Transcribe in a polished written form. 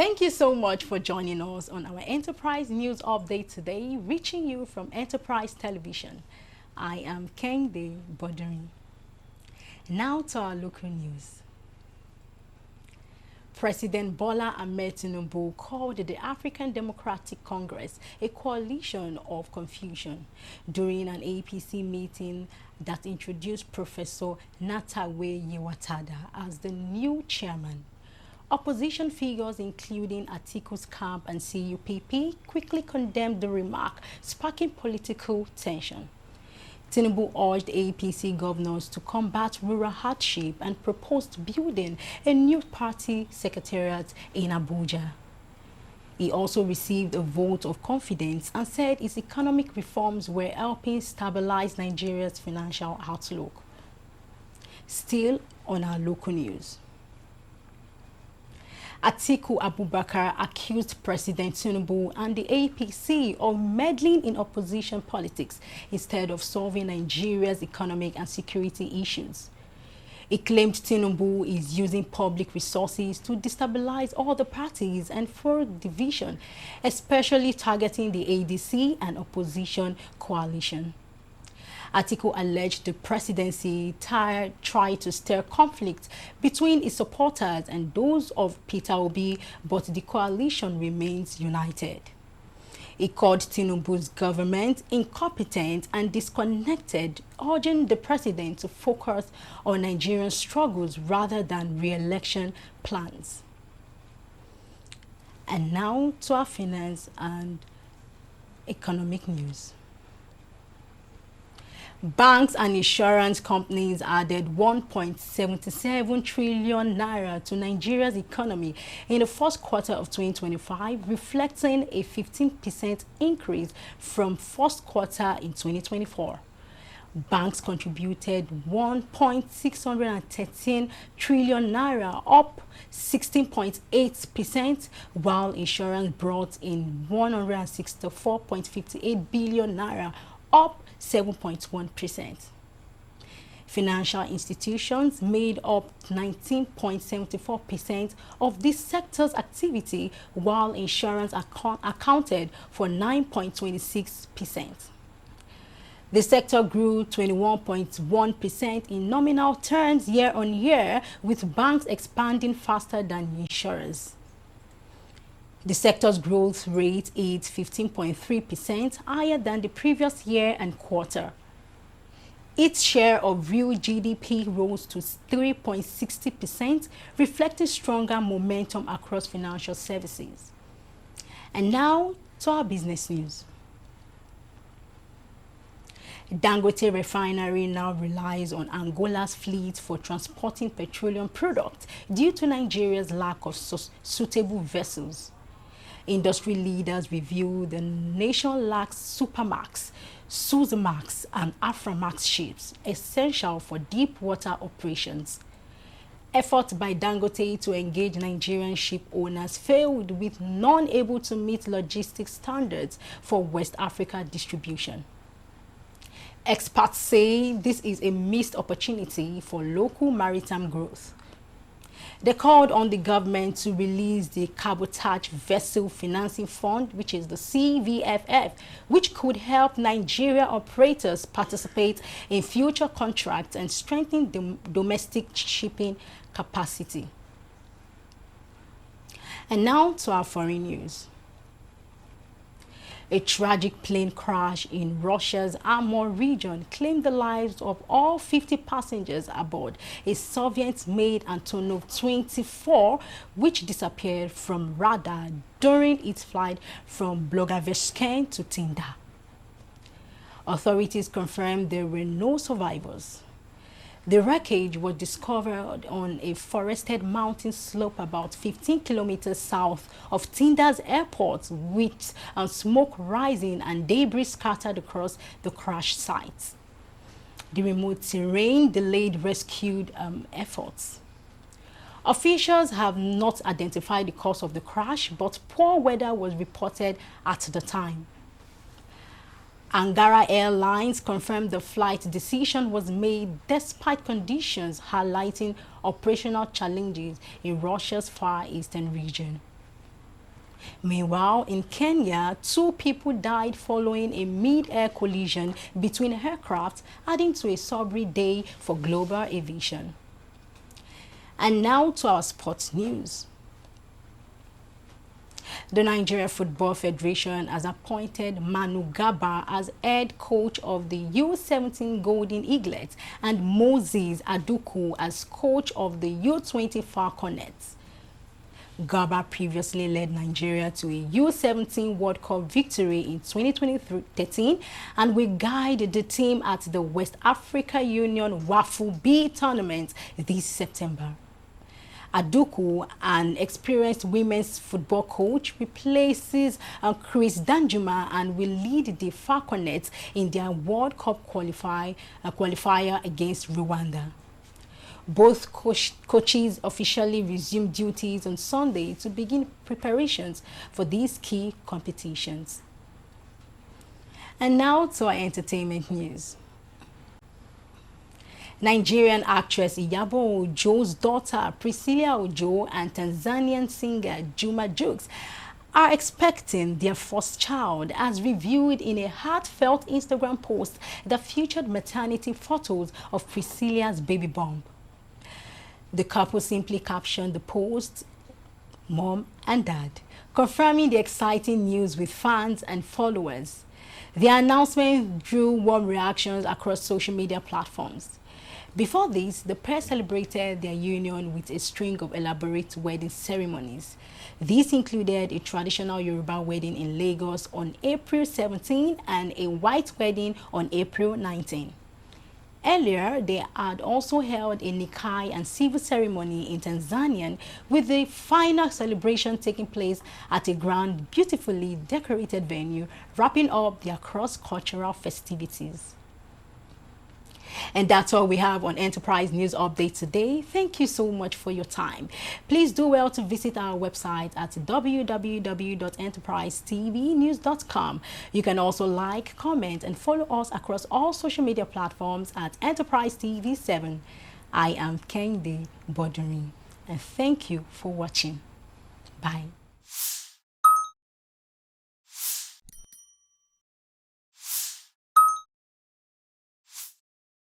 Thank you so much for joining us on our Enterprise News Update today, reaching you from Enterprise Television. I am Kende Boduri. Now to our local news. President Bola Ahmed Tinubu called the African Democratic Congress a coalition of confusion during an APC meeting that introduced Professor Nentawe Yilwatda as the new chairman. Opposition figures, including Atiku's CUPP and CUPP, quickly condemned the remark, sparking political tension. Tinubu urged APC governors to combat rural hardship and proposed building a new party secretariat in Abuja. He also received a vote of confidence and said his economic reforms were helping stabilize Nigeria's financial outlook. Still on our local news. Atiku Abubakar accused President Tinubu and the APC of meddling in opposition politics instead of solving Nigeria's economic and security issues. He claimed Tinubu is using public resources to destabilize all the parties and for division, especially targeting the ADC and opposition coalition. Atiku alleged the presidency tried to stir conflict between its supporters and those of Peter Obi, but the coalition remains united. He called Tinubu's government incompetent and disconnected, urging the president to focus on Nigerian struggles rather than re-election plans. And now to our finance and economic news. Banks and insurance companies added 1.77 trillion naira to Nigeria's economy in the first quarter of 2025, reflecting a 15% increase from first quarter in 2024. Banks contributed 1.613 trillion naira, up 16.8%, while insurance brought in 164.58 billion naira, up 7.1%. Financial institutions made up 19.74% of this sector's activity, while insurance accounted for 9.26%. The sector grew 21.1% in nominal terms year on year, with banks expanding faster than insurers. The sector's growth rate is 15.3%, higher than the previous year and quarter. Its share of real GDP rose to 3.60%, reflecting stronger momentum across financial services. And now to our business news. Dangote Refinery now relies on Angola's fleet for transporting petroleum products due to Nigeria's lack of suitable vessels. Industry leaders review the nation lacks Supermax, Suezmax, and Aframax ships, essential for deep water operations. Efforts by Dangote to engage Nigerian ship owners failed, with none able to meet logistics standards for West Africa distribution. Experts say this is a missed opportunity for local maritime growth. They called on the government to release the Cabotage Vessel Financing Fund, which is the CVFF, which could help Nigeria operators participate in future contracts and strengthen domestic shipping capacity. And now to our foreign news. A tragic plane crash in Russia's Amur region claimed the lives of all 50 passengers aboard a Soviet-made Antonov 24, which disappeared from radar during its flight from Blagoveshchen to Tinda. Authorities confirmed there were no survivors. The wreckage was discovered on a forested mountain slope about 15 kilometers south of Tinda's airport, with smoke rising and debris scattered across the crash site. The remote terrain delayed rescue efforts. Officials have not identified the cause of the crash, but poor weather was reported at the time. Angara Airlines confirmed the flight decision was made despite conditions highlighting operational challenges in Russia's Far Eastern region. Meanwhile, in Kenya, 2 people died following a mid-air collision between aircraft, adding to a sobering day for global aviation. And now to our sports news. The Nigeria Football Federation has appointed Manu Garba as head coach of the U17 Golden Eaglets and Moses Aduku as coach of the U20 Falconets. Garba previously led Nigeria to a U17 World Cup victory in 2013 and will guide the team at the West Africa Union WAFU B tournament this September. Aduku, an experienced women's football coach, replaces Chris Danjuma and will lead the Falconets in their World Cup qualifier against Rwanda. Both coaches officially resumed duties on Sunday to begin preparations for these key competitions. And now to our entertainment news. Nigerian actress Iyabo Ojo's daughter Priscilla Ojo and Tanzanian singer Juma Jukes are expecting their first child, as reviewed in a heartfelt Instagram post that featured maternity photos of Priscilla's baby bump. The couple simply captioned the post, "Mom and Dad," confirming the exciting news with fans and followers. The announcement drew warm reactions across social media platforms. Before this, the pair celebrated their union with a string of elaborate wedding ceremonies. These included a traditional Yoruba wedding in Lagos on April 17 and a white wedding on April 19. Earlier, they had also held a Nikai and civil ceremony in Tanzania, with the final celebration taking place at a grand, beautifully decorated venue, wrapping up their cross-cultural festivities. And that's all we have on Enterprise News Update today. Thank you so much for your time. Please do well to visit our website at www.enterprisetvnews.com. You can also like, comment, and follow us across all social media platforms at Enterprise TV 7. I am Kende Boduri, and thank you for watching. Bye.